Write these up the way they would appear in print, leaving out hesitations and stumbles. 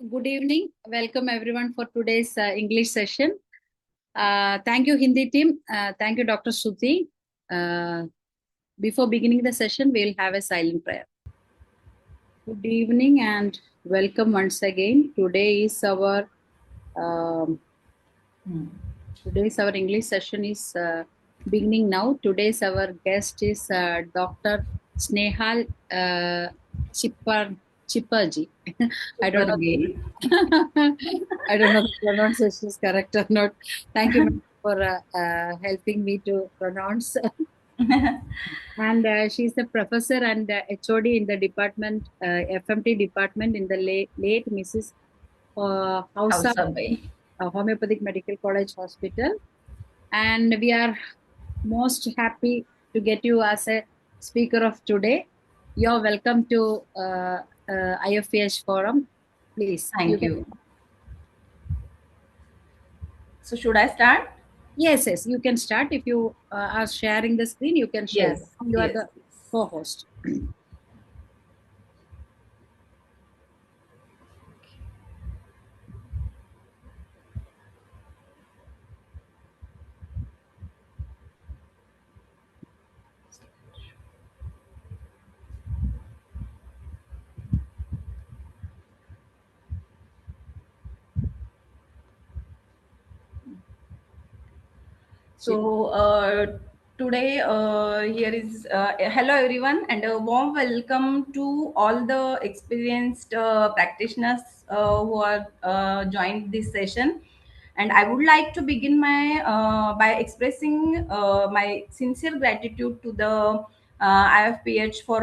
Good evening. Welcome everyone for today's English session. Thank you, Hindi team. Thank you, Dr. Shruti. Before beginning the session, we'll have a silent prayer. Good evening and welcome once again. Um, Today's our English session is beginning now. Today's our guest is Dr. Snehal Chipperji. I don't know. I don't know if the pronunciation is correct or not. Thank you ma'am, for helping me to pronounce. And she's a professor and HOD in the department, FMT department in the late Mrs. Hausa Hausabai. Homeopathic Medical College Hospital. And we are most happy to get you as a speaker of today. You're welcome to IFPH Forum. Please, you Thank can. you. So should I start? Yes, you can start. If you are sharing the screen, you can share. Yes, You are yes. the co-host. So today here is hello everyone and a warm welcome to all the experienced practitioners who are joined this session. And I would like to begin my by expressing my sincere gratitude to the IFPH for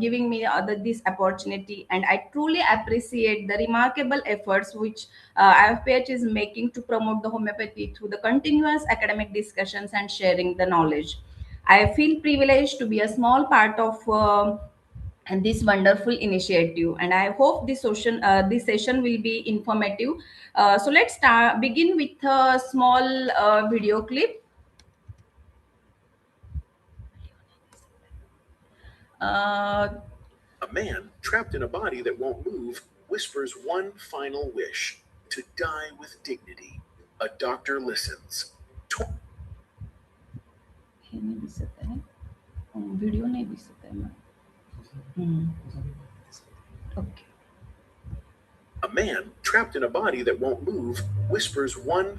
giving me this opportunity, and I truly appreciate the remarkable efforts which IFPH is making to promote the homeopathy through the continuous academic discussions and sharing the knowledge. I feel privileged to be a small part of and this wonderful initiative, and I hope this session will be informative. So let's begin with a small video clip. uh, A man trapped in a body that won't move whispers one final wish to die with dignity. A doctor listens. हे नहीं दिसत आहे video नाही दिसत आहे मला okay A man trapped in a body that won't move whispers one.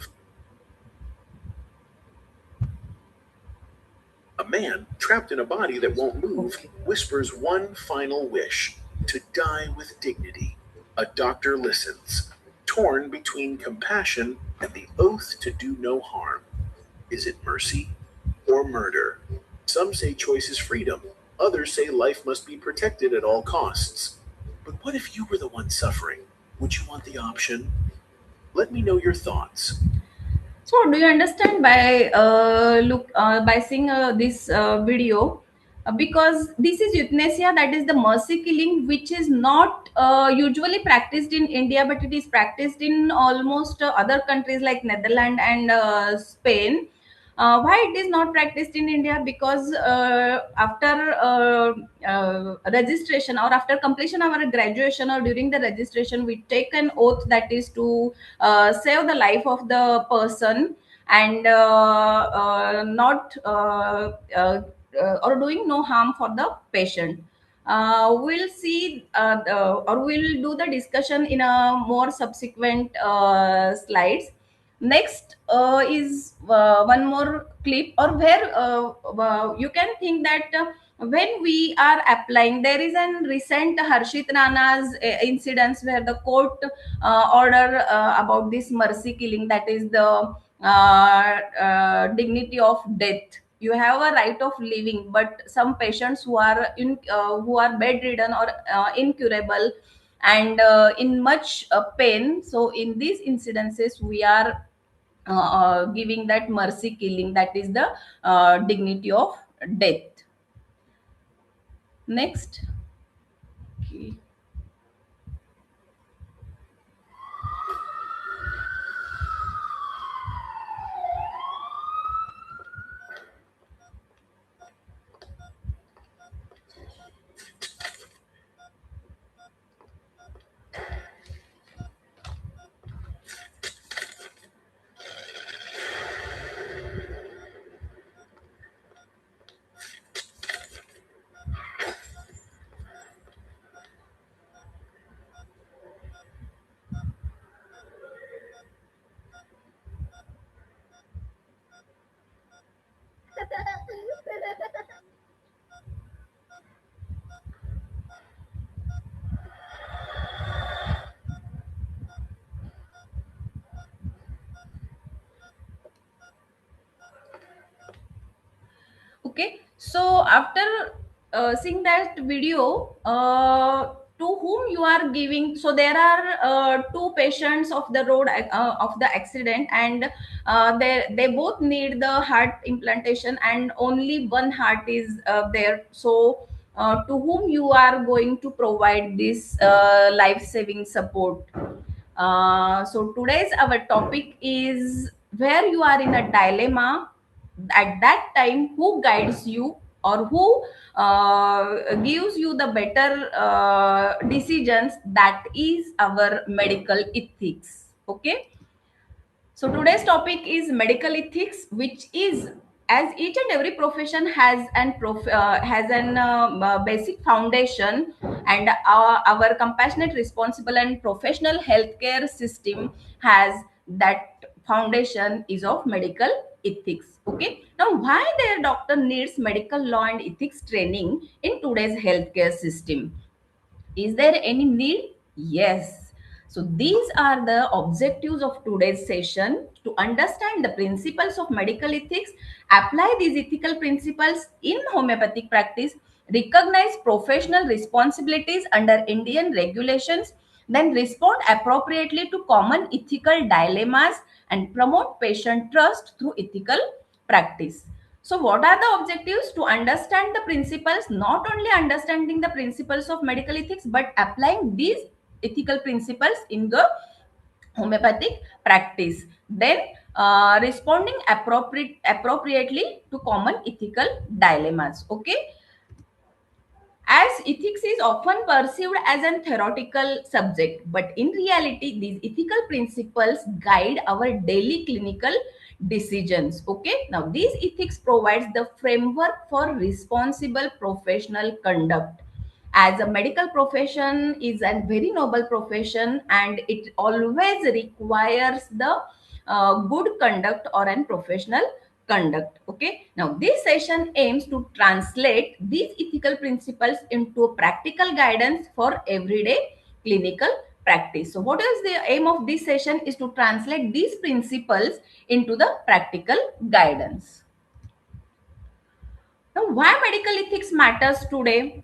A man trapped in a body that won't move whispers one final wish to die with dignity. A doctor listens, torn between compassion and the oath to do no harm. Is it mercy or murder? Some say choice is freedom. Others say life must be protected at all costs. But what if you were the one suffering? Would you want the option? Let me know your thoughts. So, do you understand by by seeing this video? Because this is euthanasia, that is the mercy killing, which is not usually practiced in India, but it is practiced in almost other countries like Netherlands and Spain. Why it is not practiced in India? Because after registration or after completion of our graduation or during the registration, we take an oath that is to save the life of the person and not or doing no harm for the patient. We'll see or we'll do the discussion in a more subsequent slides. Next is one more clip or where you can think that when we are applying, there is an recent Harshit Rana's incidents where the court order about this mercy killing, that is the dignity of death. You have a right of living, but some patients who are bedridden or incurable and in much pain, so in these incidences we are giving that mercy killing, that is the dignity of death. Next. Okay. So after seeing that video, to whom you are giving, so there are two patients of the road of the accident, and they both need the heart implantation, and only one heart is there. So to whom you are going to provide this life saving support? So today's our topic is where you are in a dilemma. At that time, who guides you, or who gives you the better decisions? That is our medical ethics. Okay. So today's topic is medical ethics, which is, as each and every profession has an basic foundation, and our compassionate, responsible, and professional healthcare system has that foundation is of medical ethics. Okay. Now, why their doctor needs medical law and ethics training in today's healthcare system? Is there any need? Yes. So these are the objectives of today's session: to understand the principles of medical ethics, apply these ethical principles in homeopathic practice, recognize professional responsibilities under Indian regulations, then respond appropriately to common ethical dilemmas, and promote patient trust through ethical practice. So, what are the objectives? To understand the principles, not only understanding the principles of medical ethics, but applying these ethical principles in the homeopathic practice. Then, responding appropriately to common ethical dilemmas. Okay. As ethics is often perceived as a theoretical subject, but in reality, these ethical principles guide our daily clinical decisions. Okay, now these ethics provides the framework for responsible professional conduct. As a medical profession is a very noble profession, and it always requires the good conduct or an professional conduct. Okay, now this session aims to translate these ethical principles into a practical guidance for everyday clinical practice. So what is the aim of this session? Is to translate these principles into the practical guidance. Now, why medical ethics matters today?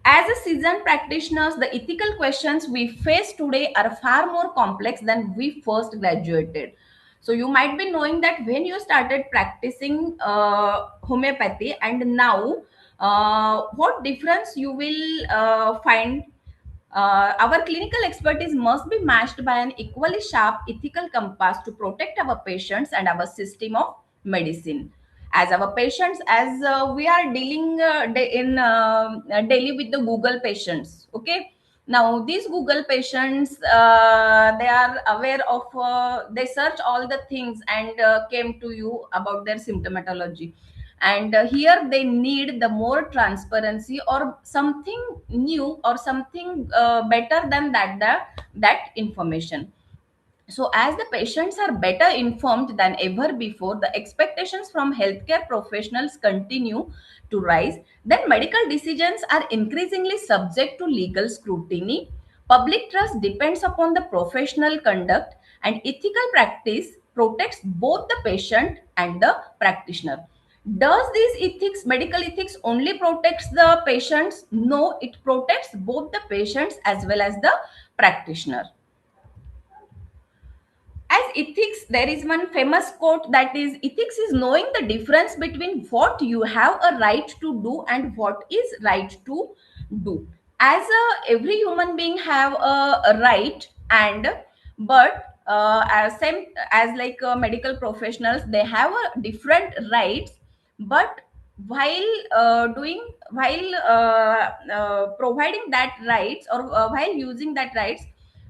As a seasoned practitioners, the ethical questions we face today are far more complex than we first graduated. So you might be knowing that when you started practicing homeopathy and now, what difference you will find. Our clinical expertise must be matched by an equally sharp ethical compass to protect our patients and our system of medicine. As our patients, as we are dealing daily with the Google patients. Okay. Now these Google patients, they are aware of, they search all the things and came to you about their symptomatology, and here they need the more transparency or something new or something better than that information. So as the patients are better informed than ever before, the expectations from healthcare professionals continue to rise. Then medical decisions are increasingly subject to legal scrutiny. Public trust depends upon the professional conduct, and ethical practice protects both the patient and the practitioner. Does this ethics, medical ethics, only protects the patients? No, it protects both the patients as well as the practitioner. As ethics, there is one famous quote that is, ethics is knowing the difference between what you have a right to do and what is right to do. As every human being have a right, and but as same as like medical professionals, they have a different rights. But while providing that rights, or while using that rights,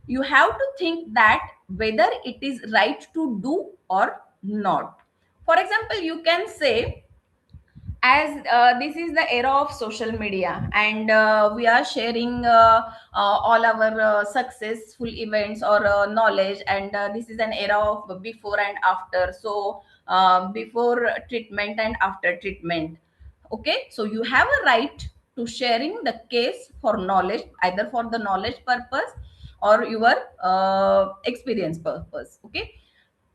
you have to think that whether it is right to do or not. For example, you can say, as this is the era of social media, and we are sharing all our successful events or knowledge, and this is an era of before and after. So before treatment and after treatment. Okay, so you have a right to sharing the case for knowledge, either for the knowledge purpose or your experience purpose. Okay,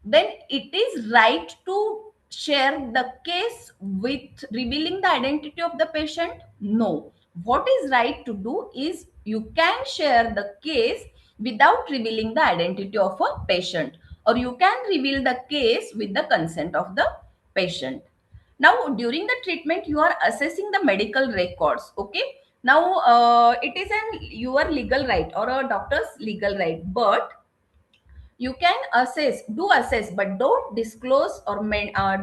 then it is right to share the case with revealing the identity of the patient? No. What is right to do is you can share the case without revealing the identity of a patient, or you can reveal the case with the consent of the patient. Now, during the treatment, you are assessing the medical records. Okay. Now, it is your legal right or a doctor's legal right, but you can assess, but don't disclose or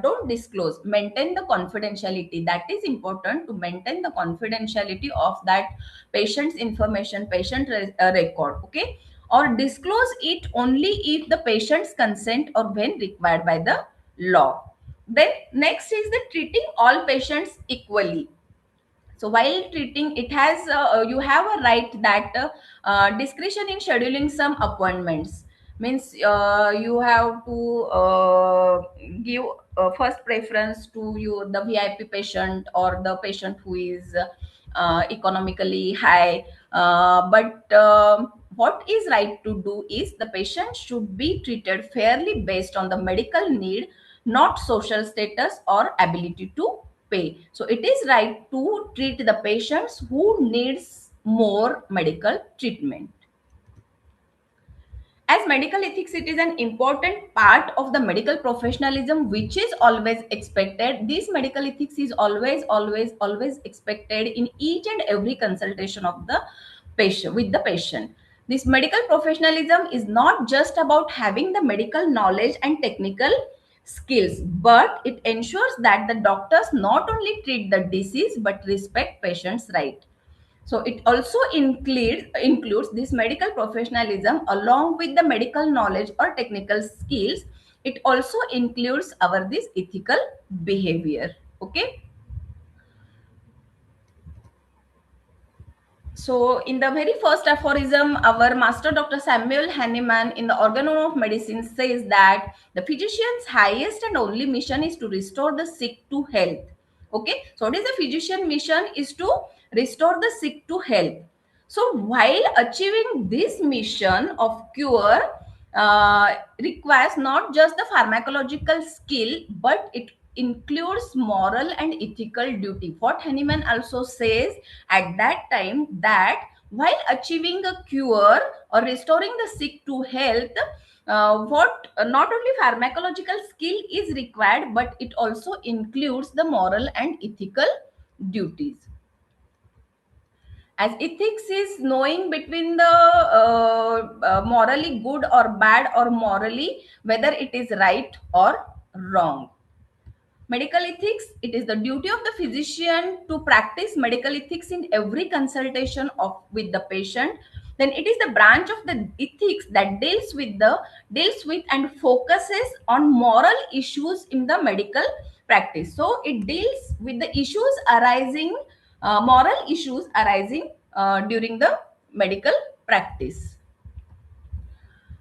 don't disclose. Maintain the confidentiality. That is important, to maintain the confidentiality of that patient's information, record. Okay, or disclose it only if the patient's consent or when required by the law. Then next is the treating all patients equally. So while treating, it has you have a right that discretion in scheduling some appointments. Means you have to give first preference to you the VIP patient or the patient who is economically high. But what is right to do is the patient should be treated fairly based on the medical need, not social status or ability to pay. So it is right to treat the patients who needs more medical treatment. As medical ethics, it is an important part of the medical professionalism which is always expected. This medical ethics is always expected in each and every consultation of the patient with the patient. This medical professionalism is not just about having the medical knowledge and technical skills, but it ensures that the doctors not only treat the disease but respect patients' right. So it also includes this medical professionalism along with the medical knowledge or technical skills. It also includes our this ethical behavior. Okay. So, in the very first aphorism, our master Dr. Samuel Hahnemann in the Organon of Medicine says that the physician's highest and only mission is to restore the sick to health. Okay, so what is the physician mission? Is to restore the sick to health. So, while achieving this mission of cure requires not just the pharmacological skill, but it includes moral and ethical duty. What Hahnemann also says at that time, that while achieving a cure or restoring the sick to health, what not only pharmacological skill is required, but it also includes the moral and ethical duties. As ethics is knowing between the morally good or bad, or morally whether it is right or wrong. Medical ethics, it is the duty of the physician to practice medical ethics in every consultation of with the patient. Then it is the branch of the ethics that deals with and focuses on moral issues in the medical practice. So it deals with the issues arising, moral issues arising during the medical practice.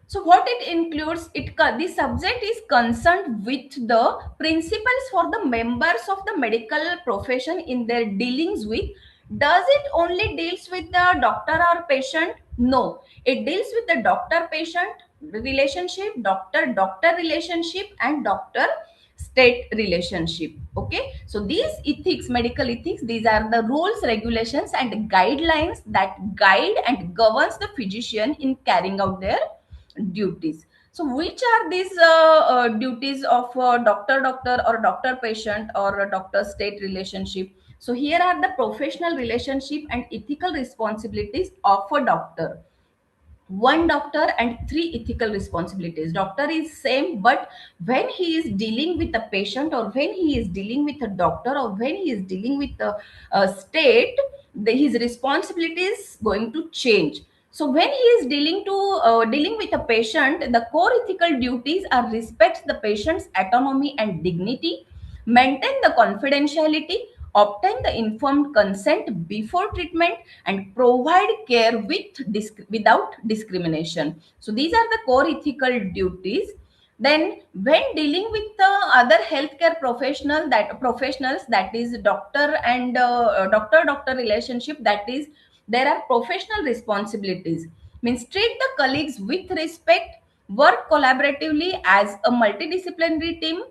So what it includes, the subject is concerned with the principles for the members of the medical profession in their dealings with. Does it only deals with the doctor or patient? No, it deals with the doctor-patient relationship, doctor-doctor relationship, and doctor-state relationship. Okay, so these ethics, medical ethics, these are the rules, regulations, and guidelines that guide and governs the physician in carrying out their duties. So which are these duties of doctor or doctor patient or a doctor state relationship? So here are the professional relationship and ethical responsibilities of a doctor. One doctor and three ethical responsibilities. Doctor is same, but when he is dealing with a patient, or when he is dealing with a doctor, or when he is dealing with a state, his responsibility is going to change. So when he is dealing with a patient, the core ethical duties are respect the patient's autonomy and dignity, maintain the confidentiality, obtain the informed consent before treatment, and provide care without discrimination. So these are the core ethical duties. Then when dealing with the other healthcare professionals, that is doctor and doctor relationship, that is there are professional responsibilities. Means treat the colleagues with respect, work collaboratively as a multidisciplinary team,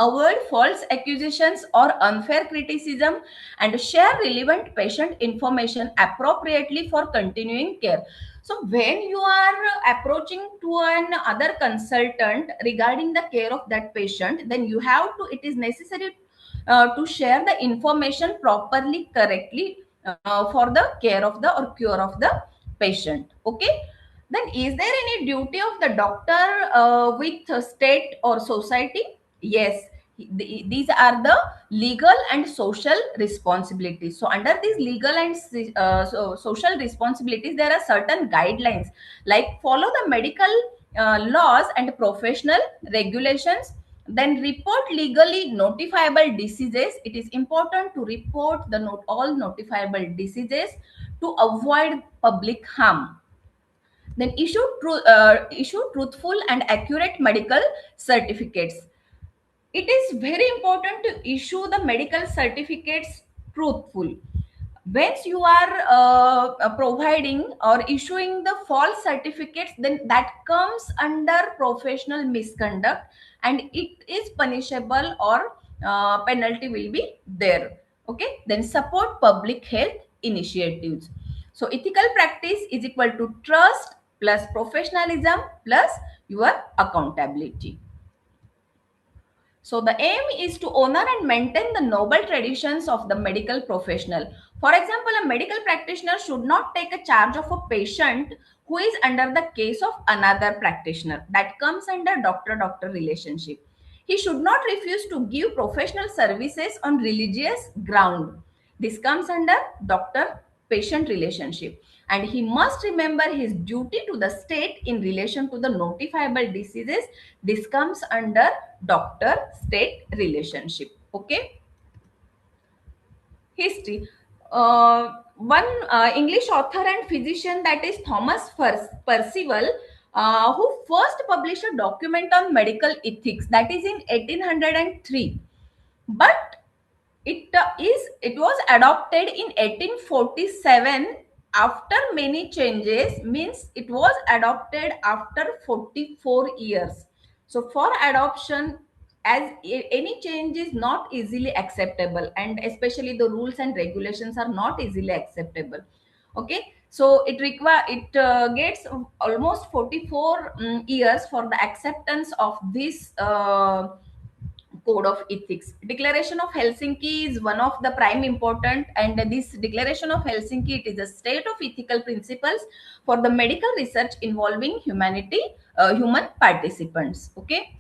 avoid false accusations or unfair criticism, and share relevant patient information appropriately for continuing care. So when you are approaching to an other consultant regarding the care of that patient, then you have to, it is necessary to share the information properly, correctly, for the care of the or cure of the patient. Okay. Then is there any duty of the doctor with state or society? Yes, these are the legal and social responsibilities. So under these legal and social responsibilities, there are certain guidelines, like follow the medical laws and professional regulations, then report legally notifiable diseases. It is important to report the all notifiable diseases to avoid public harm. Then issue truthful and accurate medical certificates. It is very important to issue the medical certificates truthful. Once you are providing or issuing the false certificates, then that comes under professional misconduct, and it is punishable, or penalty will be there. Okay. Then support public health initiatives. So ethical practice is equal to trust plus professionalism plus your accountability. So the aim is to honor and maintain the noble traditions of the medical professional. For example, a medical practitioner should not take a charge of a patient who is under the case of another practitioner. That comes under doctor-doctor relationship. He should not refuse to give professional services on religious ground. This comes under doctor-patient relationship. And he must remember his duty to the state in relation to the notifiable diseases. This comes under doctor state relationship. Okay. History. One English author and physician, that is Thomas Percival, who first published a document on medical ethics, that is in 1803. But it was adopted in 1847 after many changes, means it was adopted after 44 years. So for adoption, as any change is not easily acceptable, and especially the rules and regulations are not easily acceptable. Okay. So it gets almost 44 years for the acceptance of this code of ethics. Declaration of Helsinki is one of the prime important, and this Declaration of Helsinki, it is a state of ethical principles for the medical research involving human participants. Okay.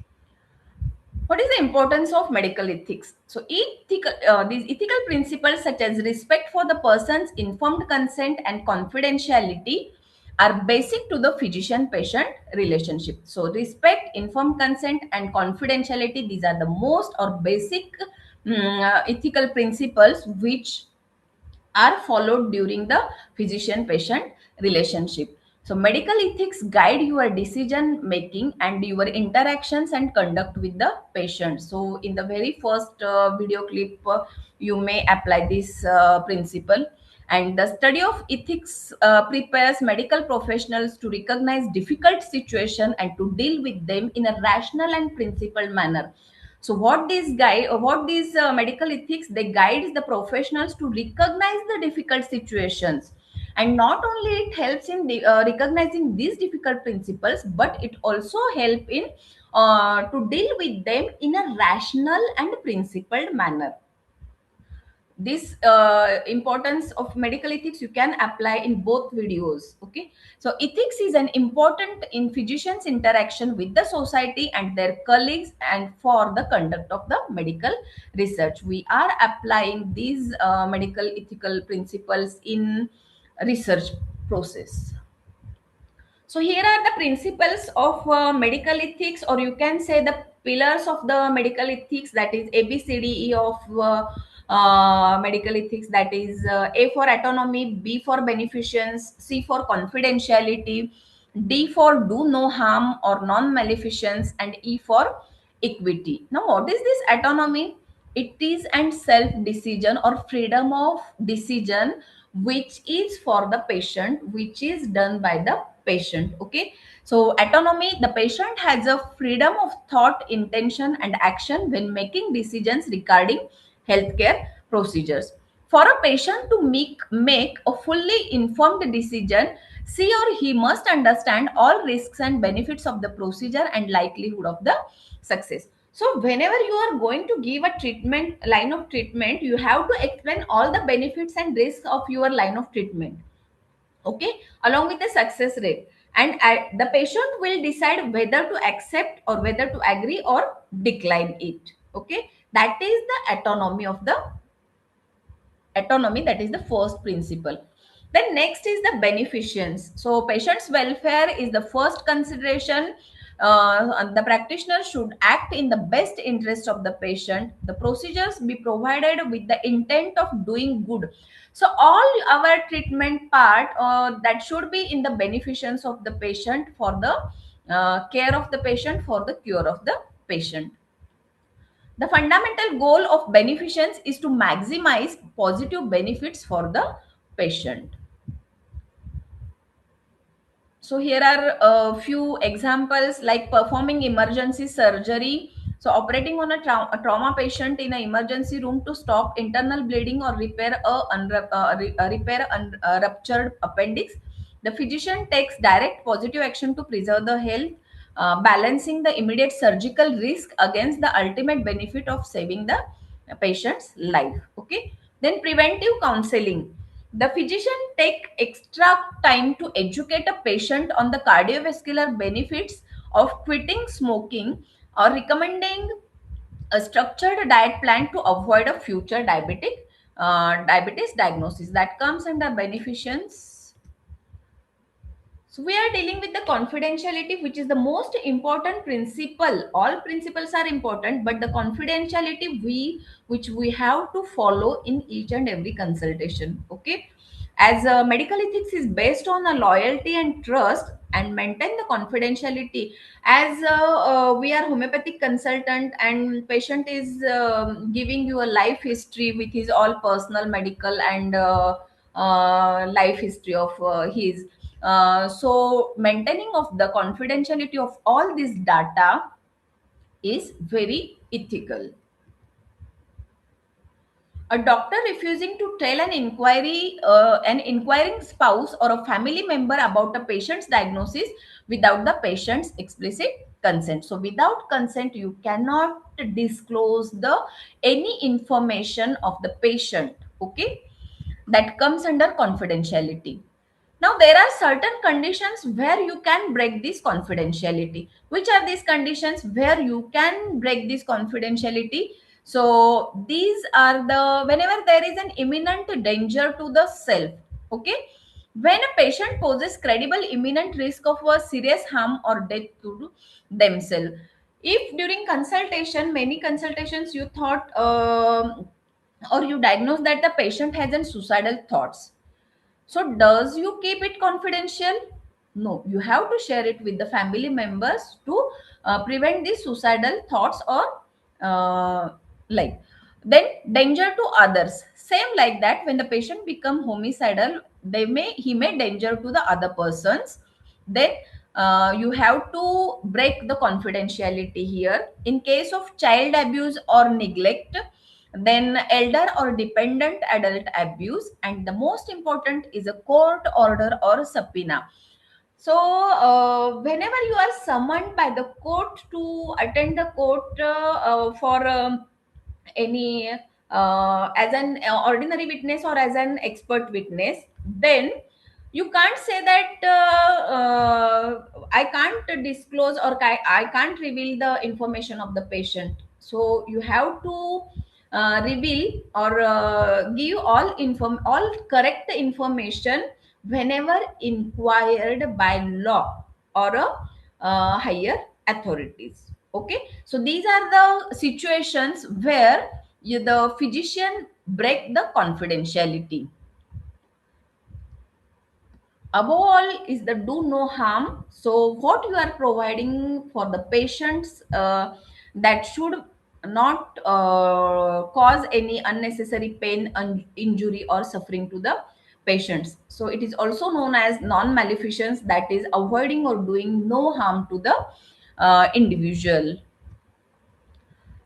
What is the importance of medical ethics? So these ethical principles, such as respect for the person's informed consent and confidentiality, are basic to the physician-patient relationship. So respect, informed consent, and confidentiality, these are the most or basic ethical principles which are followed during the physician-patient relationship. So medical ethics guide your decision making and your interactions and conduct with the patient. So in the very first video clip, you may apply this principle. And the study of ethics prepares medical professionals to recognize difficult situations and to deal with them in a rational and principled manner. So what these medical ethics, they guides the professionals to recognize the difficult situations, and not only it helps in recognizing these difficult principles, but it also help in to deal with them in a rational and principled manner. This importance of medical ethics you can apply in both videos. Okay. So ethics is an important in physicians interaction with the society and their colleagues, and for the conduct of the medical research we are applying these medical ethical principles in research process. So here are the principles of medical ethics, or you can say the pillars of the medical ethics, that is ABCDE of medical ethics, that is A for autonomy, B for beneficence, C for confidentiality, D for do no harm or non-maleficence, and E for equity. Now, what is this autonomy? It is and self-decision or freedom of decision which is for the patient, which is done by the patient. Okay, so autonomy, the patient has a freedom of thought, intention, and action when making decisions regarding healthcare procedures. For a patient to make a fully informed decision, she or he must understand all risks and benefits of the procedure and likelihood of the success. So whenever you are going to give a treatment, line of treatment, you have to explain all the benefits and risks of your line of treatment, okay, along with the success rate. And the patient will decide whether to accept or whether to agree or decline it. Okay, that is the autonomy, that is the first principle. Then next is the beneficence. So patient's welfare is the first consideration. The practitioner should act in the best interest of the patient. The procedures be provided with the intent of doing good. So all our treatment part that should be in the beneficence of the patient, for the care of the patient, for the cure of the patient. The fundamental goal of beneficence is to maximize positive benefits for the patient. So here are a few examples, like performing emergency surgery. So operating on a trauma patient in an emergency room to stop internal bleeding or repair a ruptured appendix. The physician takes direct positive action to preserve the health, balancing the immediate surgical risk against the ultimate benefit of saving the patient's life. Okay. Then preventive counseling. The physician take extra time to educate a patient on the cardiovascular benefits of quitting smoking or recommending a structured diet plan to avoid a future diabetes diagnosis. That comes under beneficence. So we are dealing with the confidentiality, which is the most important principle. All principles are important, but the confidentiality which we have to follow in each and every consultation. Okay, as medical ethics is based on a loyalty and trust and maintain the confidentiality. As we are homeopathic consultant and patient is giving you a life history with his all personal medical and life history of his. So maintaining of the confidentiality of all this data is very ethical. A doctor refusing to tell an inquiring spouse or a family member about a patient's diagnosis without the patient's explicit consent. So without consent, you cannot disclose the any information of the patient. Okay, that comes under confidentiality. Now, there are certain conditions where you can break this confidentiality. Which are these conditions where you can break this confidentiality? So, these are the whenever there is an imminent danger to the self. Okay. When a patient poses credible imminent risk of a serious harm or death to themselves. If during consultation, many consultations, you thought or you diagnose that the patient has an suicidal thoughts, so does you keep it confidential? No, you have to share it with the family members to prevent these suicidal thoughts or like. Then danger to others. Same like that, when the patient become homicidal, he may danger to the other persons. Then you have to break the confidentiality here. In case of child abuse or neglect, then elder or dependent adult abuse, and the most important is a court order or subpoena. So whenever you are summoned by the court to attend the court for any as an ordinary witness or as an expert witness, then you can't say that I can't disclose or I can't reveal the information of the patient. So you have to reveal or give all correct information whenever inquired by law or higher authorities. Okay, so these are the situations where the physician break the confidentiality. Above all is the do no harm. So what you are providing for the patients, that should not cause any unnecessary pain, injury or suffering to the patients. So it is also known as non-maleficence, that is avoiding or doing no harm to the individual.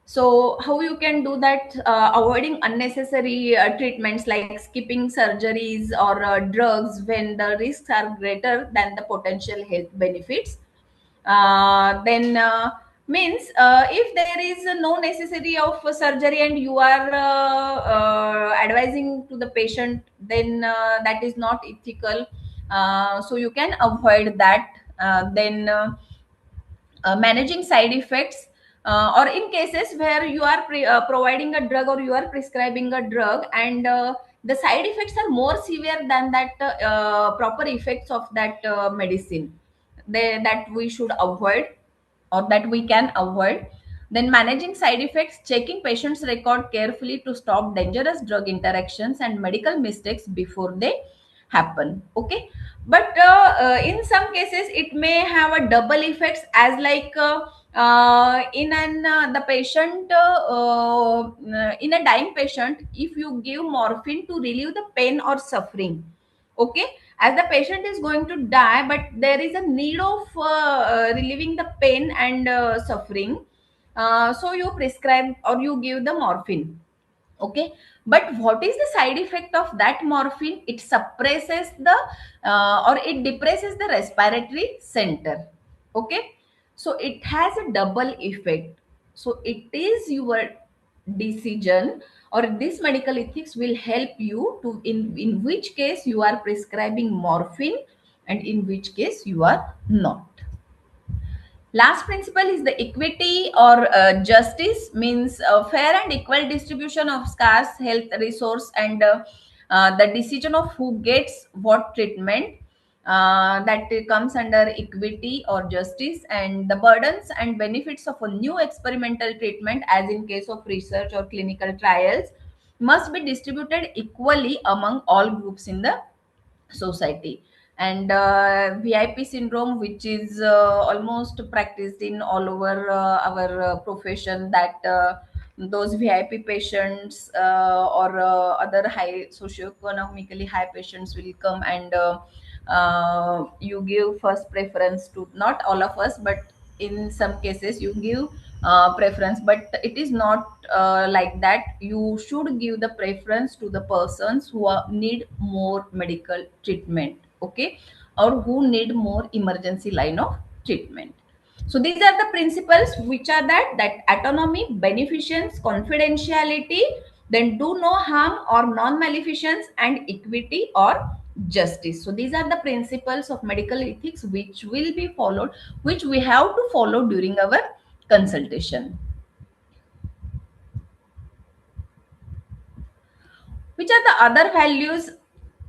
So how you can do that? Avoiding unnecessary treatments like skipping surgeries or drugs when the risks are greater than the potential health benefits. Then means if there is no necessity of surgery and you are advising to the patient, then that is not ethical. So you can avoid that. Then managing side effects, or in cases where you are providing a drug or you are prescribing a drug and the side effects are more severe than that proper effects of that medicine, that we should avoid or that we can avoid. Then managing side effects, checking patient's record carefully to stop dangerous drug interactions and medical mistakes before they happen. Okay, but in some cases it may have a double effects, as like in an the patient in a dying patient, if you give morphine to relieve the pain or suffering, okay, as the patient is going to die but there is a need of relieving the pain and suffering, so you prescribe or you give the morphine. Okay, but what is the side effect of that morphine? It suppresses the or it depresses the respiratory center. Okay, so it has a double effect. So it is your decision, or this medical ethics will help you to in which case you are prescribing morphine and in which case you are not. Last principle is the equity or justice, means fair and equal distribution of scarce health resource, and the decision of who gets what treatment, that comes under equity or justice. And the burdens and benefits of a new experimental treatment, as in case of research or clinical trials, must be distributed equally among all groups in the society. And VIP syndrome, which is almost practiced in all over our profession, that those VIP patients or other high socioeconomically high patients will come and you give first preference to, not all of us, but in some cases you give preference, but it is not like that. You should give the preference to the persons who need more medical treatment, okay, or who need more emergency line of treatment. So these are the principles, which are that autonomy, beneficence, confidentiality, then do no harm or non-maleficence, and equity or justice. So these are the principles of medical ethics which will be followed, which we have to follow during our consultation. Which are the other values?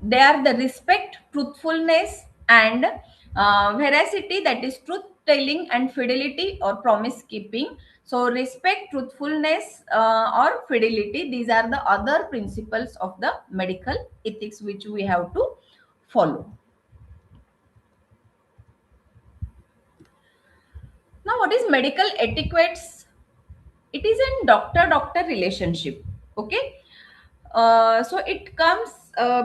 They are the respect, truthfulness, and veracity, that is truth telling and fidelity or promise keeping. So respect, truthfulness, or fidelity, these are the other principles of the medical ethics which we have to follow. Now, what is medical etiquettes? It is in doctor-doctor relationship. Okay, so it comes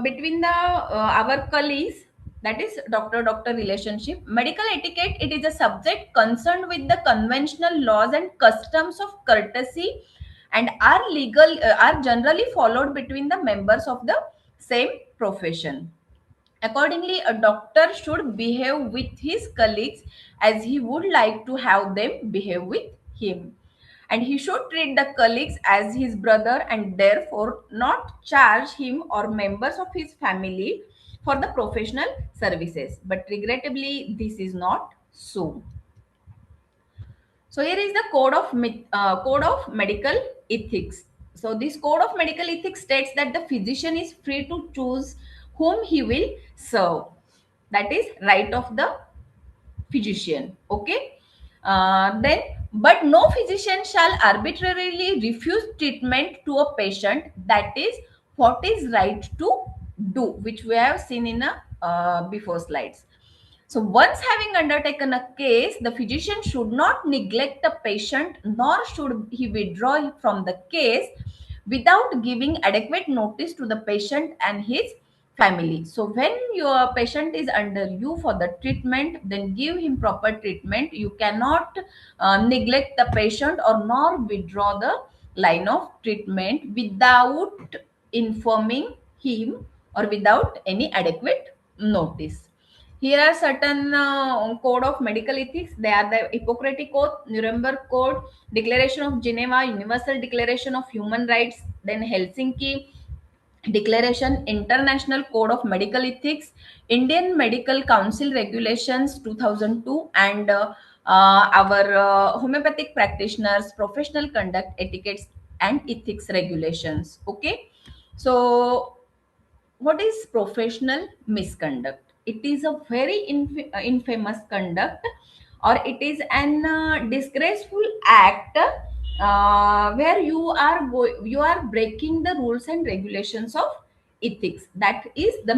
between the our colleagues, that is doctor-doctor relationship. Medical etiquette, it is a subject concerned with the conventional laws and customs of courtesy, and are generally followed between the members of the same profession. Accordingly, a doctor should behave with his colleagues as he would like to have them behave with him. And he should treat the colleagues as his brother and therefore not charge him or members of his family for the professional services. But regrettably, this is not so. So here is the code of medical ethics. So this code of medical ethics states that the physician is free to choose whom he will serve. That is right of the physician. Okay. Then, but no physician shall arbitrarily refuse treatment to a patient. That is what is right to do, which we have seen in a before slides. So once having undertaken a case, the physician should not neglect the patient, nor should he withdraw from the case without giving adequate notice to the patient and his family. So when your patient is under you for the treatment, then give him proper treatment. You cannot neglect the patient or nor withdraw the line of treatment without informing him or without any adequate notice. Here are certain code of medical ethics. They are the Hippocratic Oath, Nuremberg Code, Declaration of Geneva, Universal Declaration of Human Rights, then Helsinki Declaration, International Code of Medical Ethics, Indian Medical Council Regulations 2002, and our homeopathic practitioners professional conduct etiquettes and ethics regulations. Okay, so what is professional misconduct? It is a very infamous conduct, or it is an disgraceful act where you are breaking the rules and regulations of ethics. That is the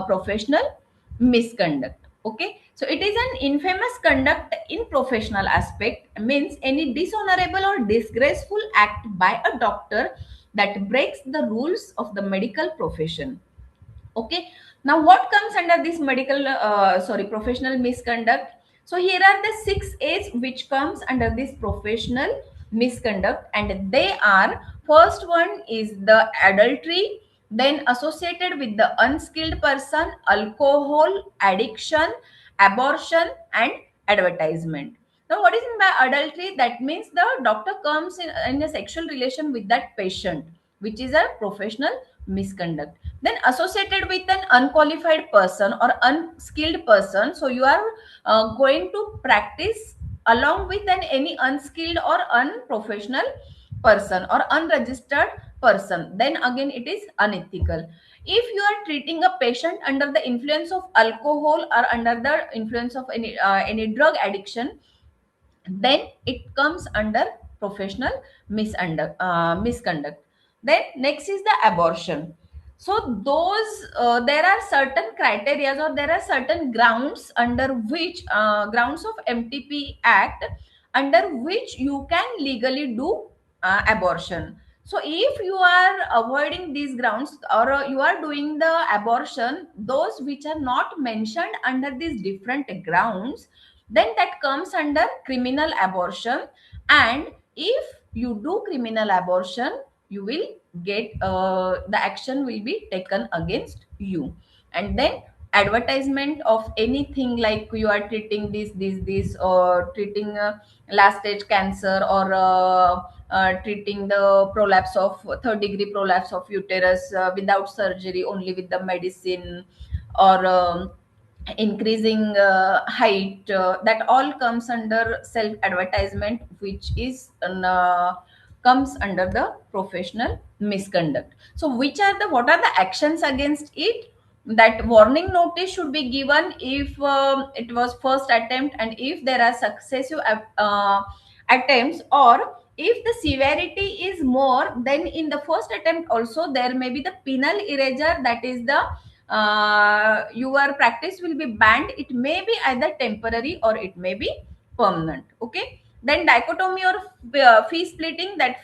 professional misconduct. Okay, so it is an infamous conduct in professional aspect, means any dishonorable or disgraceful act by a doctor that breaks the rules of the medical profession. Okay, now what comes under this professional misconduct? So here are the 6 A's which comes under this professional misconduct, and they are: first one is the adultery, then associated with the unskilled person, alcohol addiction, abortion, and advertisement. Now what is meant by adultery? That means the doctor comes in a sexual relation with that patient, which is a professional misconduct. Then associated with an unqualified person or unskilled person, so you are going to practice along with any unskilled or unprofessional person or unregistered person, then again it is unethical. If you are treating a patient under the influence of alcohol or under the influence of any drug addiction, then it comes under professional misconduct. Then next is the abortion. So those there are certain criteria, or there are certain grounds under which grounds of MTP Act, under which you can legally do abortion. So if you are avoiding these grounds, or you are doing the abortion, those which are not mentioned under these different grounds, then that comes under criminal abortion. And if you do criminal abortion, you will get the action will be taken against you. And then advertisement of anything, like you are treating this, or treating last stage cancer, or treating the prolapse of third degree prolapse of uterus without surgery, only with the medicine, or increasing height, that all comes under self advertisement, which is comes under the professional misconduct. So which are the what are the actions against it? That warning notice should be given if it was first attempt, and if there are successive attempts, or if the severity is more, then in the first attempt also there may be the penal erasure, that is the your practice will be banned. It may be either temporary or it may be permanent. Okay, then dichotomy or fee splitting, that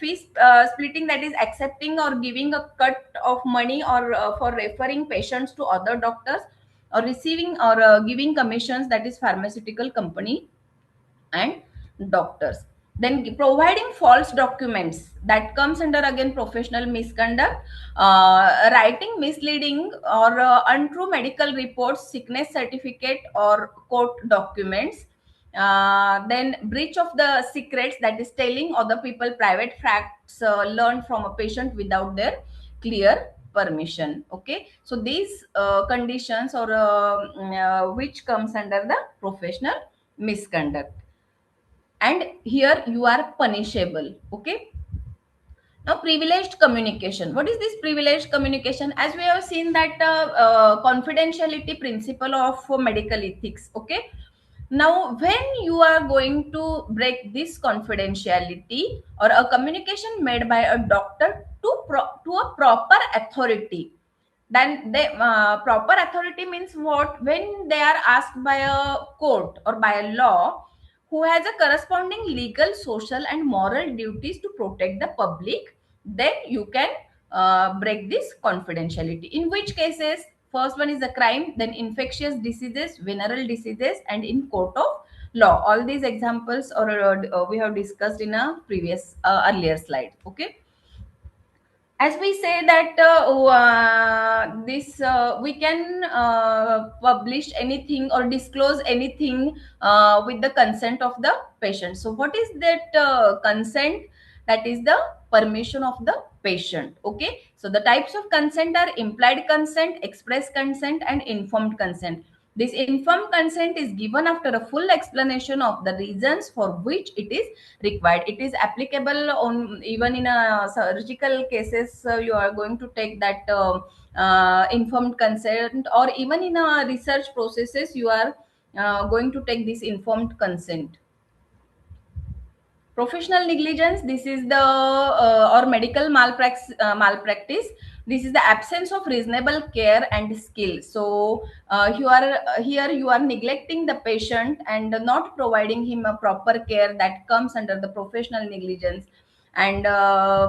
splitting, that is accepting or giving a cut of money, or for referring patients to other doctors, or receiving or giving commissions, that is pharmaceutical company and doctors. Then providing false documents, that comes under again professional misconduct. Writing misleading or untrue medical reports, sickness certificate, or court documents. Then breach of the secrets, that is telling other people private facts learned from a patient without their clear permission. Okay, so these conditions, or which comes under the professional misconduct, and here you are punishable. Okay, now privileged communication. What is this privileged communication? As we have seen that confidentiality principle of medical ethics. Okay, now when you are going to break this confidentiality, or a communication made by a doctor to a proper authority, then the proper authority means what? When they are asked by a court or by a law, who has a corresponding legal, social, and moral duties to protect the public, then you can break this confidentiality. In which cases? First one is the crime, then infectious diseases, venereal diseases, and in court of law. All these examples we have discussed in a previous earlier slide. Okay, as we say that this we can publish anything or disclose anything with the consent of the patient. So what is that consent? That is the permission of the patient. Okay, so the types of consent are implied consent, express consent, and informed consent. This informed consent is given after a full explanation of the reasons for which it is required. It is applicable on even in a surgical cases. You are going to take that informed consent, or even in a research processes you are going to take this informed consent. Professional negligence, this is the or medical malpractice. This is the absence of reasonable care and skill. So you are here you are neglecting the patient and not providing him a proper care. That comes under the professional negligence. And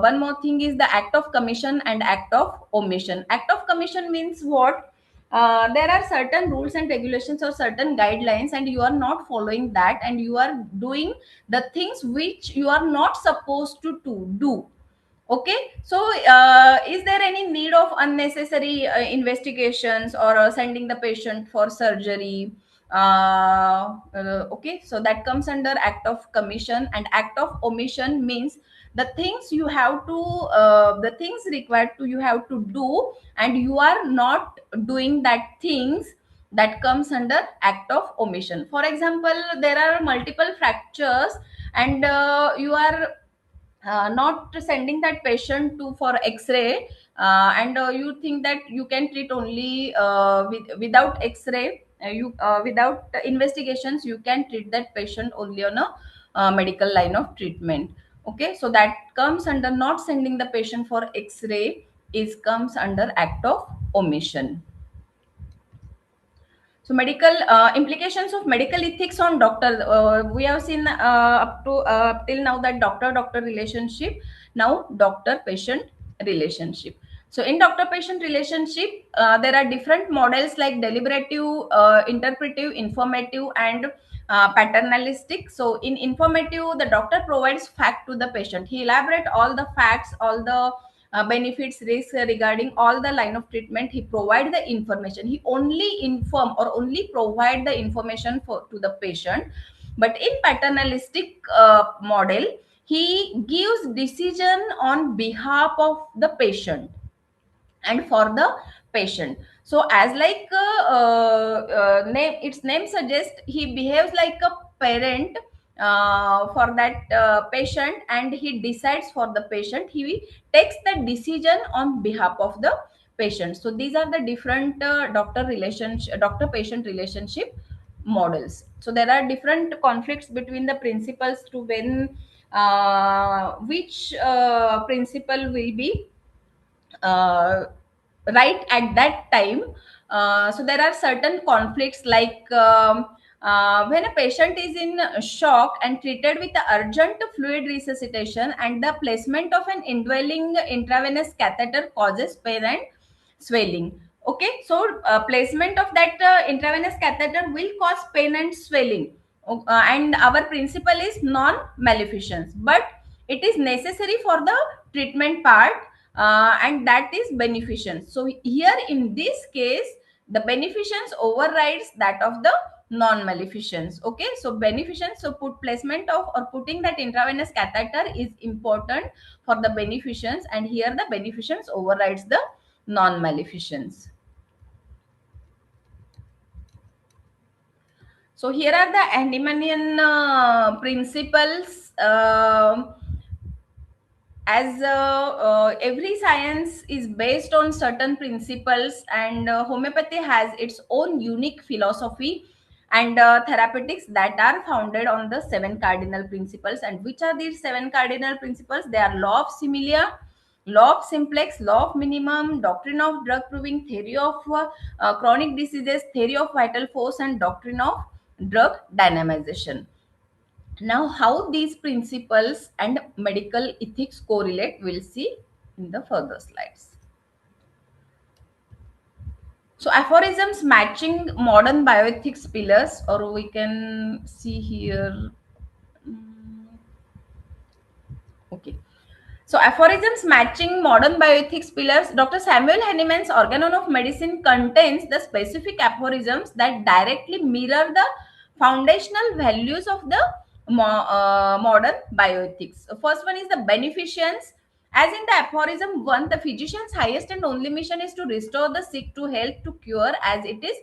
one more thing is the act of commission and act of omission. Act of commission means what? There are certain rules and regulations or certain guidelines, and you are not following that, and you are doing the things which you are not supposed to do. Okay, so is there any need of unnecessary investigations or sending the patient for surgery? Okay, so that comes under act of commission. And act of omission means the things you have to the things required to you have to do, and you are not doing that things. That comes under act of omission. For example, there are multiple fractures, and you are not sending that patient to for x-ray, and you think that you can treat only without x-ray, you without investigations you can treat that patient only on a medical line of treatment. Okay, so that comes under not sending the patient for x-ray, is comes under act of omission. So medical implications of medical ethics on doctor. We have seen up to till now that doctor relationship. Now doctor patient relationship. So in doctor patient relationship, there are different models like deliberative, interpretive, informative, and paternalistic. So in informative, the doctor provides fact to the patient. He elaborate all the facts, all the benefits, risks regarding all the line of treatment. He provide the information. He only inform or only provide the information for to the patient. But in paternalistic model, he gives decision on behalf of the patient and for the patient. So as like name its name suggests, he behaves like a parent for that patient, and he decides for the patient. He takes the decision on behalf of the patient. So these are the different doctor patient relationship models. So there are different conflicts between the principles to when which principle will be uh, right at that time. So there are certain conflicts like when a patient is in shock and treated with the urgent fluid resuscitation, and the placement of an indwelling intravenous catheter causes pain and swelling. Okay, so placement of that intravenous catheter will cause pain and swelling. And our principle is non-maleficence, but it is necessary for the treatment part, and that is beneficence. So here in this case, the beneficence overrides that of the non-maleficence. Okay, so beneficence, so put placement of or putting that intravenous catheter is important for the beneficence, and here the beneficence overrides the non-maleficence. So here are the Hahnemannian principles. As every science is based on certain principles, and homeopathy has its own unique philosophy and therapeutics that are founded on the 7 cardinal principles. And which are these 7 cardinal principles? They are law of similia, law of simplex, law of minimum, doctrine of drug proving, theory of chronic diseases, theory of vital force, and doctrine of drug dynamization. Now, how these principles and medical ethics correlate, we'll see in the further slides. So aphorisms matching modern bioethics pillars, or we can see here. Okay. So aphorisms matching modern bioethics pillars. Dr. Samuel Hahnemann's Organon of Medicine contains the specific aphorisms that directly mirror the foundational values of the modern bioethics. The first one is the beneficence. As in the aphorism 1, the physician's highest and only mission is to restore the sick to health, to cure, as it is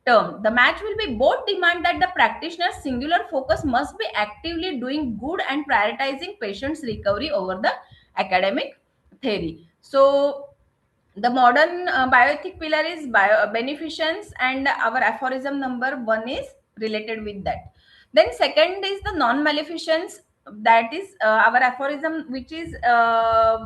term. The match will be both demand that the practitioner's singular focus must be actively doing good and prioritizing patient's recovery over the academic theory. So the modern bioethic pillar is beneficence, and our aphorism number 1 is related with that. Then second is the non-maleficence. That is our aphorism, which is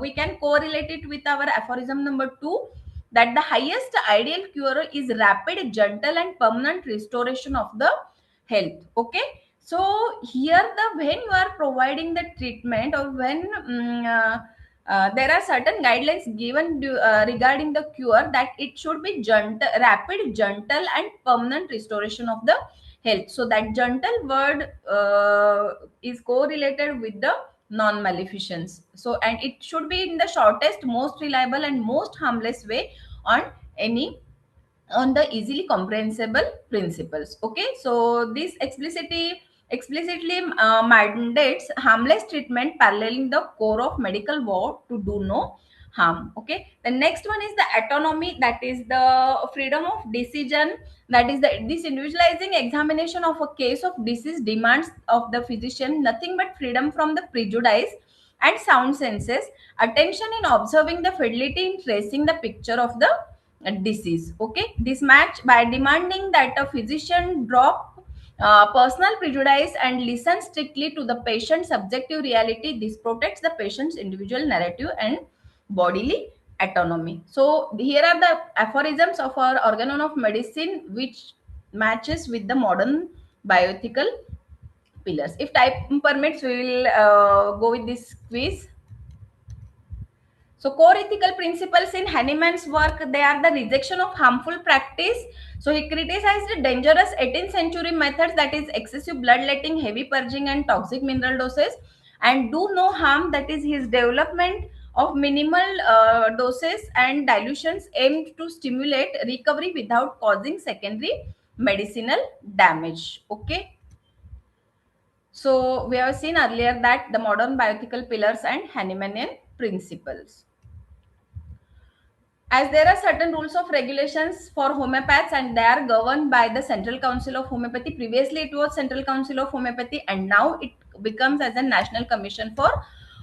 we can correlate it with our aphorism number 2, that the highest ideal cure is rapid, gentle and permanent restoration of the health. Okay, so here the when you are providing the treatment, or when there are certain guidelines given regarding the cure, that it should be gentle, rapid, gentle and permanent restoration of the health. So that gentle word is correlated with the non-maleficence. So, and it should be in the shortest, most reliable and most harmless way on any, on the easily comprehensible principles. Okay, so this explicitly mandates harmless treatment paralleling the core of medical law to do no harm. Okay, the next one is the autonomy, that is the freedom of decision. That is the this individualizing examination of a case of disease demands of the physician nothing but freedom from the prejudice and sound senses, attention in observing the fidelity in tracing the picture of the disease. Okay, this match by demanding that a physician drop personal prejudice and listen strictly to the patient's subjective reality. This protects the patient's individual narrative and bodily autonomy. So here are the aphorisms of our organon of medicine, which matches with the modern bioethical pillars. If time permits, we will go with this quiz. So core ethical principles in Hahnemann's work, they are the rejection of harmful practice. So he criticized the dangerous 18th century methods, that is excessive bloodletting, heavy purging and toxic mineral doses, and do no harm, that is his development of minimal doses and dilutions aimed to stimulate recovery without causing secondary medicinal damage. Okay. So we have seen earlier that the modern bioethical pillars and Hahnemannian principles. As there are certain rules of regulations for homeopaths and they are governed by the Central Council of Homeopathy. Previously it was Central Council of Homeopathy and now it becomes as a National Commission for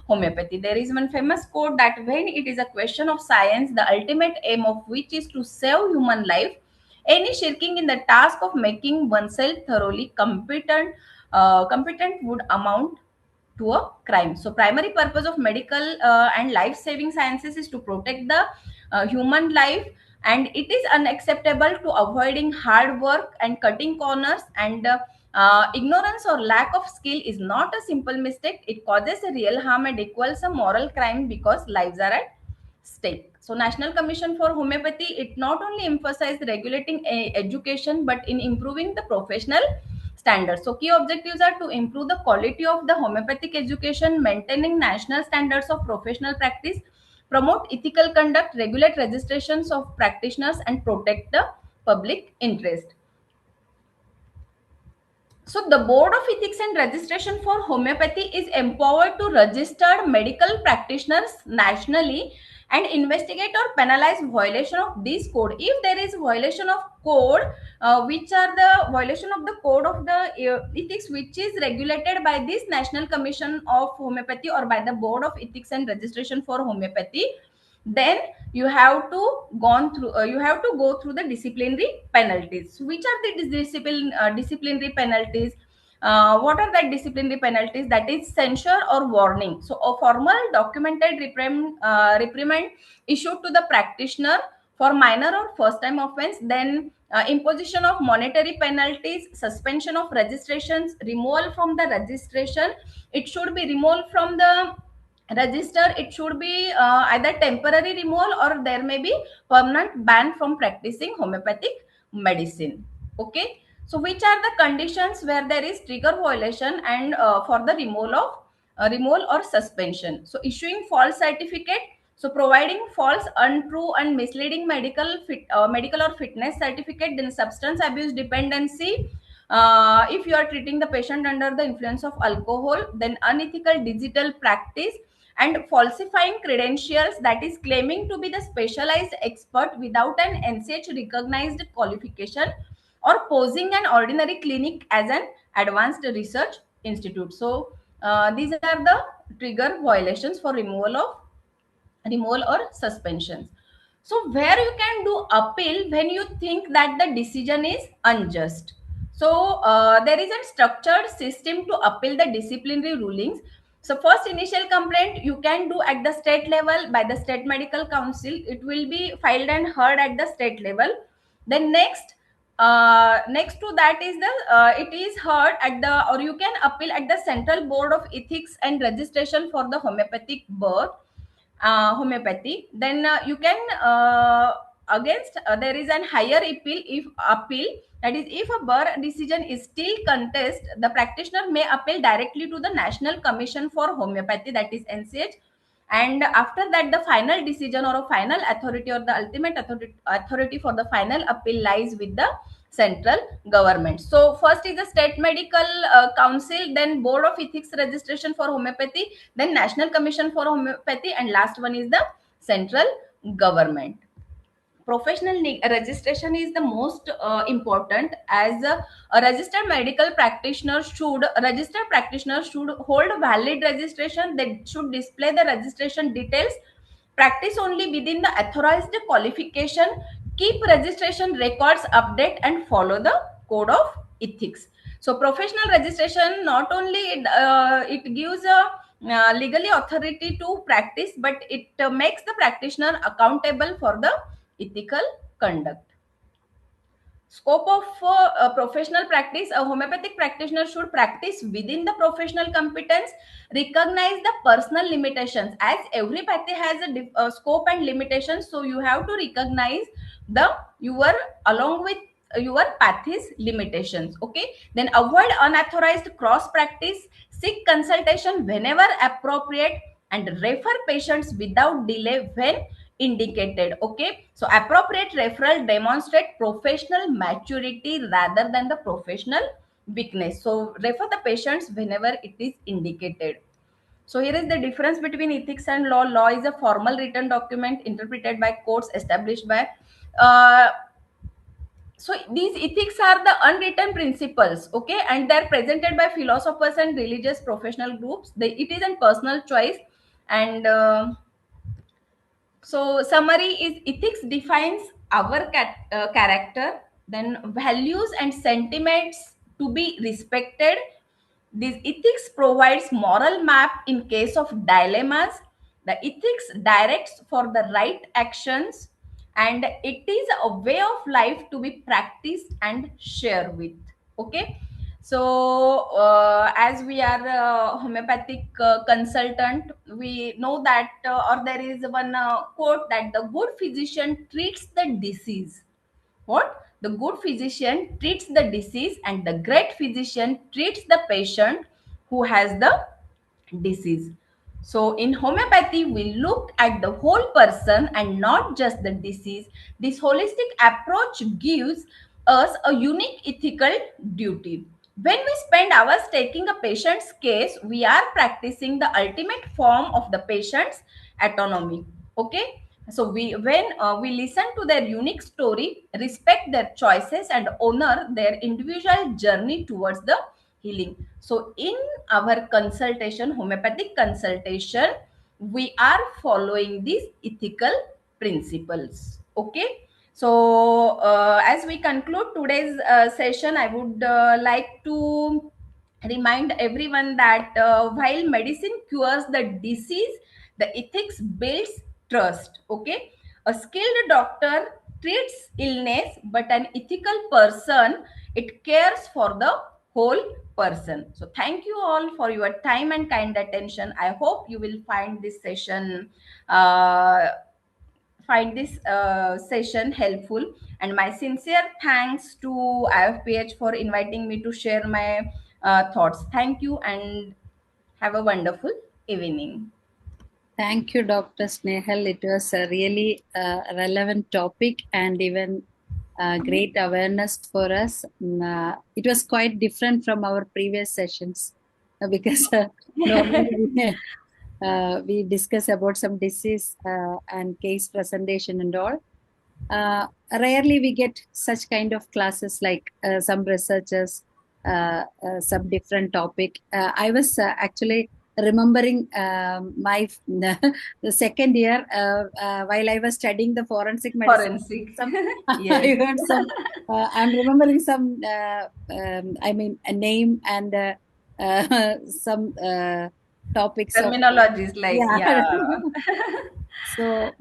Homeopathy. There is one famous quote that when it is a question of science, the ultimate aim of which is to save human life, any shirking in the task of making oneself thoroughly competent would amount to a crime. So primary purpose of medical and life-saving sciences is to protect the human life, and it is unacceptable to avoiding hard work and cutting corners, and ignorance or lack of skill is not a simple mistake. It causes a real harm and equals a moral crime because lives are at stake. So National Commission for Homeopathy, it not only emphasized regulating education but in improving the professional standards. So key objectives are to improve the quality of the homeopathic education, maintaining national standards of professional practice, promote ethical conduct, regulate registrations of practitioners, and protect the public interest. So the Board of Ethics and Registration for Homeopathy is empowered to register medical practitioners nationally and investigate or penalize violation of this code. If there is violation of code, which are the violation of the code of the ethics, which is regulated by this National Commission of Homeopathy or by the Board of Ethics and Registration for Homeopathy, then you have to go through the disciplinary penalties. Which are the disciplinary penalties? What are the disciplinary penalties? That is censure or warning. So a formal documented reprimand issued to the practitioner for minor or first time offense, then imposition of monetary penalties, suspension of registrations, removal from the registration. It should be removed from the register, it should be either temporary removal or there may be permanent ban from practicing homeopathic medicine. Okay, so which are the conditions where there is trigger violation and for the removal or suspension? So issuing false certificate, so providing false, untrue and misleading medical or fitness certificate. Then substance abuse dependency, if you are treating the patient under the influence of alcohol. Then unethical digital practice and falsifying credentials, that is claiming to be the specialized expert without an NCH recognized qualification, or posing an ordinary clinic as an advanced research institute. So these are the trigger violations for removal or suspensions. So where you can do appeal when you think that the decision is unjust. So there is a structured system to appeal the disciplinary rulings. So first initial complaint you can do at the state level by the state medical council. It will be filed and heard at the state level. Then next to that is the it is heard at the, or you can appeal at the Central Board of Ethics and Registration for the Homeopathic Board, homeopathy. Then you can against there is an higher appeal, that is if a bar decision is still contest, the practitioner may appeal directly to the National Commission for Homeopathy, that is NCH. And after that the final decision or a final authority or the ultimate authority for the final appeal lies with the central government. So first is the state medical council, then Board of Ethics Registration for Homeopathy, then National Commission for Homeopathy, and last one is the central government. Professional registration is the most important, as a registered practitioner should hold valid registration. They should display the registration details, practice only within the authorized qualification, keep registration records update, and follow the code of ethics. So professional registration not only it gives a legally authority to practice, but it makes the practitioner accountable for the ethical conduct. Scope of professional practice: a homeopathic practitioner should practice within the professional competence, recognize the personal limitations, as every practice has a scope and limitations. So you have to recognize the your along with your path's limitations. Okay, then avoid unauthorized cross practice, seek consultation whenever appropriate, and refer patients without delay when indicated. Okay, so appropriate referral demonstrate professional maturity rather than the professional weakness. So refer the patients whenever it is indicated. So here is the difference between ethics and law. Law is a formal written document interpreted by courts, established by uh, so these ethics are the unwritten principles. Okay, and they're presented by philosophers and religious professional groups. It is a personal choice. And so summary is: ethics defines our character, then values and sentiments to be respected. This ethics provides moral map in case of dilemmas. The ethics directs for the right actions, and it is a way of life to be practiced and shared with. Okay, so as we are a homeopathic consultant, we know that or there is one quote that the good physician treats the disease. What? The good physician treats the disease, and the great physician treats the patient who has the disease. So in homeopathy, we look at the whole person and not just the disease. This holistic approach gives us a unique ethical duty. When we spend hours taking a patient's case, we are practicing the ultimate form of the patient's autonomy. Okay, so when we listen to their unique story, respect their choices, and honor their individual journey towards the healing. So in our consultation, homeopathic consultation, we are following these ethical principles. Okay, so as we conclude today's session, I would like to remind everyone that while medicine cures the disease, the ethics builds trust. Okay, a skilled doctor treats illness, but an ethical person, it cares for the whole person. So thank you all for your time and kind attention. I hope you will find this session uh, helpful, and my sincere thanks to IFPH for inviting me to share my thoughts. Thank you and have a wonderful evening. Thank you, Dr. Snehal. It was a really relevant topic and even great awareness for us. It was quite different from our previous sessions because normally we discuss about some disease and case presentation and all. Rarely we get such kind of classes like some researchers, some different topic. I was actually remembering my the second year while I was studying the forensic medicine. Forensic. Some, Yes. I heard some. I'm remembering some. I mean, a name and some topics. Terminologies like yeah. So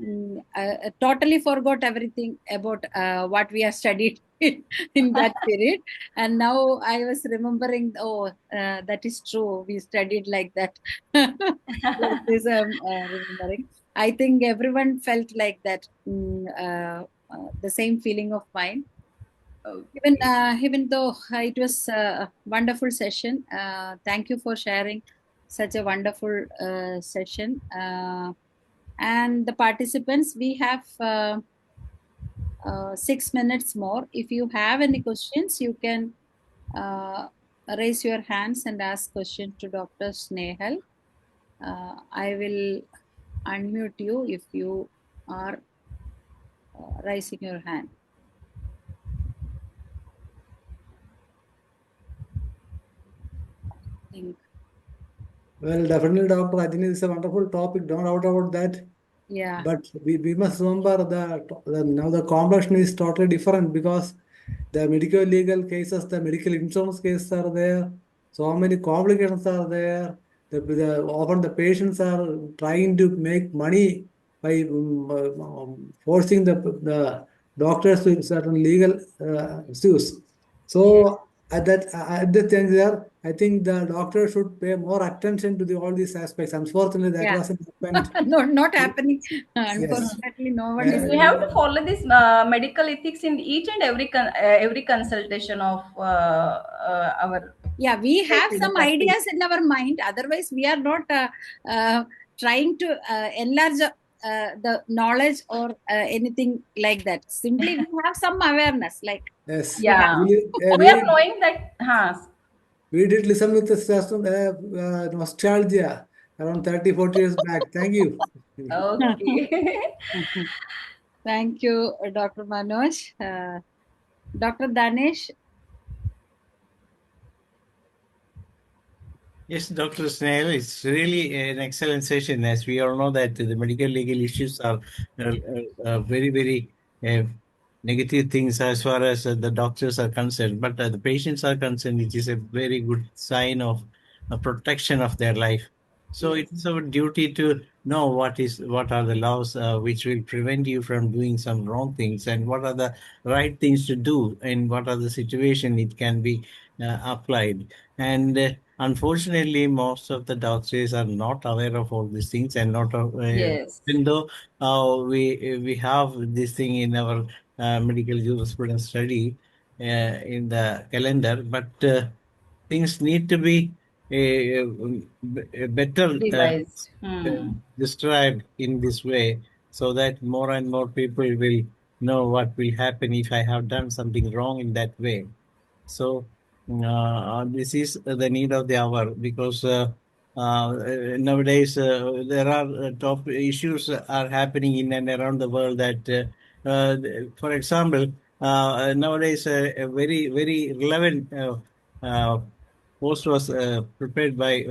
I totally forgot everything about what we have studied in that period, and now I was remembering. Oh, that is true. We studied like that. Like this, remembering. I think everyone felt like that. The same feeling of mine. Okay. Even though it was a wonderful session, thank you for sharing such a wonderful session. And the participants, we have 6 minutes more. If you have any questions, you can raise your hands and ask questions to Dr. Snehal. I will unmute you if you are raising your hand. I think. Well, definitely, doctor. I think it's a wonderful topic. Don't doubt about that. Yeah. But we must remember now the complexion is totally different because the medical legal cases, the medical insurance cases are there. So many complications are there. Often the patients are trying to make money by forcing the doctors to certain legal issues. So at the thing there, I think the doctor should pay more attention to all these aspects. Unfortunately, that wasn't happened. No, not happening. Unfortunately, no one is. We have to follow this medical ethics in each and every consultation of our. Yeah, we have some ideas in our mind. Otherwise, we are not trying to enlarge the knowledge or anything like that. Simply, we have some awareness. Like Yes. Yeah. We are knowing that. We did listen with nostalgia around 30, 40 years back. Thank you. Okay. Thank you, Dr. Manoj. Dr. Danish. Yes, Dr. Snail, it's really an excellent session. As we all know that the medical legal issues are very, very negative things as far as the doctors are concerned. But the patients are concerned, it is a very good sign of protection of their life. So it's our duty to know what are the laws which will prevent you from doing some wrong things, and what are the right things to do, and what are the situation it can be applied. And unfortunately, most of the doctors are not aware of all these things, and not Yes. even though we have this thing in our medical jurisprudence study in the calendar, but things need to be better Devised. described in this way, so that more and more people will know what will happen if I have done something wrong in that way. So this is the need of the hour, because nowadays there are top issues are happening in and around the world that, for example, nowadays a very, very relevant post was prepared by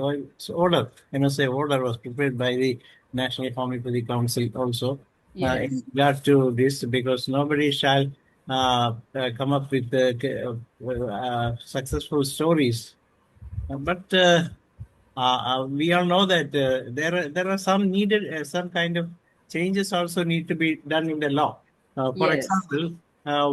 order. Order was prepared by the National Homeopathy Council also Yes. in regard to this, because nobody shall come up with successful stories. But we all know that there are some needed, some kind of changes also need to be done in the law. For Yes. example,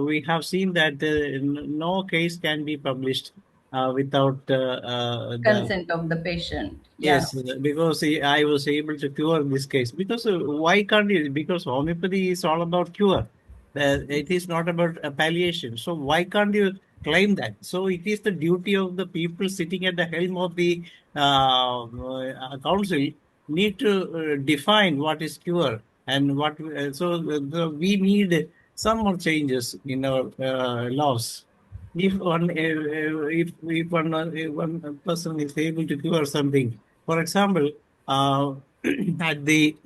we have seen that no case can be published without the consent of the patient. Yeah. yes, because I was able to cure this case. Because why can't you? Because homeopathy is all about cure. It is not about palliation. So why can't you claim that? So it is the duty of the people sitting at the helm of the council need to define what is cure and what. We need some more changes in our laws. If one person is able to cure something, for example, at the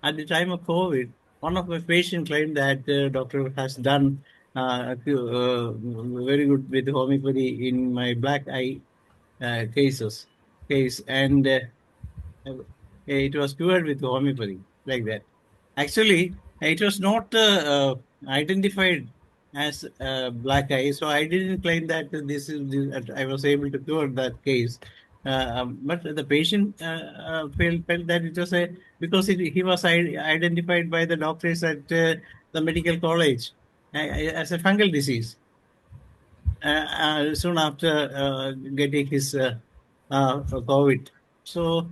at the time of COVID, one of my patients claimed that the doctor has done very good with homeopathy in my black eye case, and it was cured with homeopathy like that. Actually, it was not identified as black eye, so I didn't claim that that I was able to cure that case. But the patient felt that it was he was identified by the doctors at the medical college as a fungal disease soon after getting his COVID. So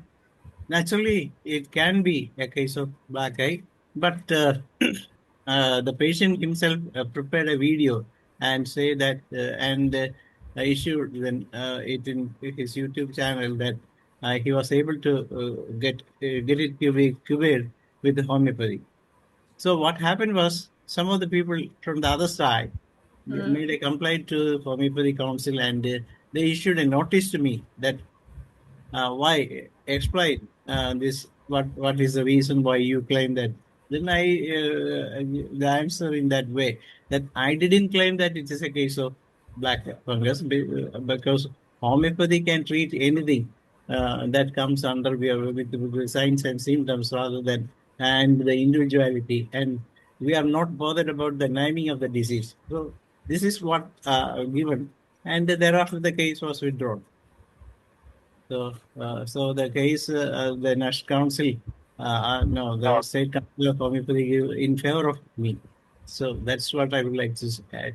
naturally, it can be a case of black eye, but the patient himself prepared a video and say that and issued then it in his YouTube channel that he was able to get it cured with the homeopathy. So what happened was some of the people from the other side made a complaint to homeopathy council and they issued a notice to me that why explain this what is the reason why you claim that. Then I the answer in that way that I didn't claim that it is a case of black fungus because homeopathy can treat anything that comes under with the signs and symptoms rather than and the individuality, and we are not bothered about the naming of the disease. So this is what given, and thereafter the case was withdrawn. So the case, the National Council, no, the State Council of Homeopathy in favor of me. So that's what I would like to add.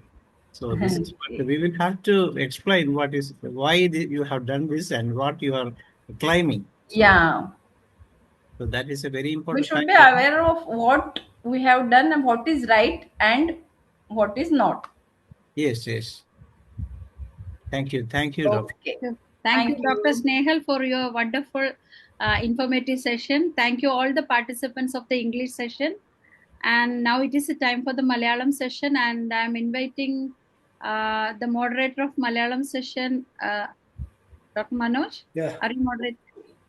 So this is what we will have to explain why you have done this and what you are claiming. Yeah. So that is a very We important should be factor. aware of what we have done and what is right and what is not. Yes, yes. Thank you, Doctor. Okay. Thank you, Thank Dr. you. Snehal, for your wonderful, informative session. Thank you, all the participants of the English session. And now it is the time for the Malayalam session, and I'm inviting the moderator of Malayalam session, Dr. Manoj. Yeah. Are you moderator?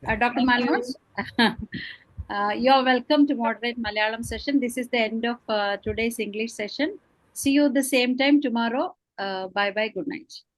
Dr. Thank Manoj? You are welcome to moderate Malayalam session. This is the end of today's English session. See you the same time tomorrow. Bye-bye. Good night.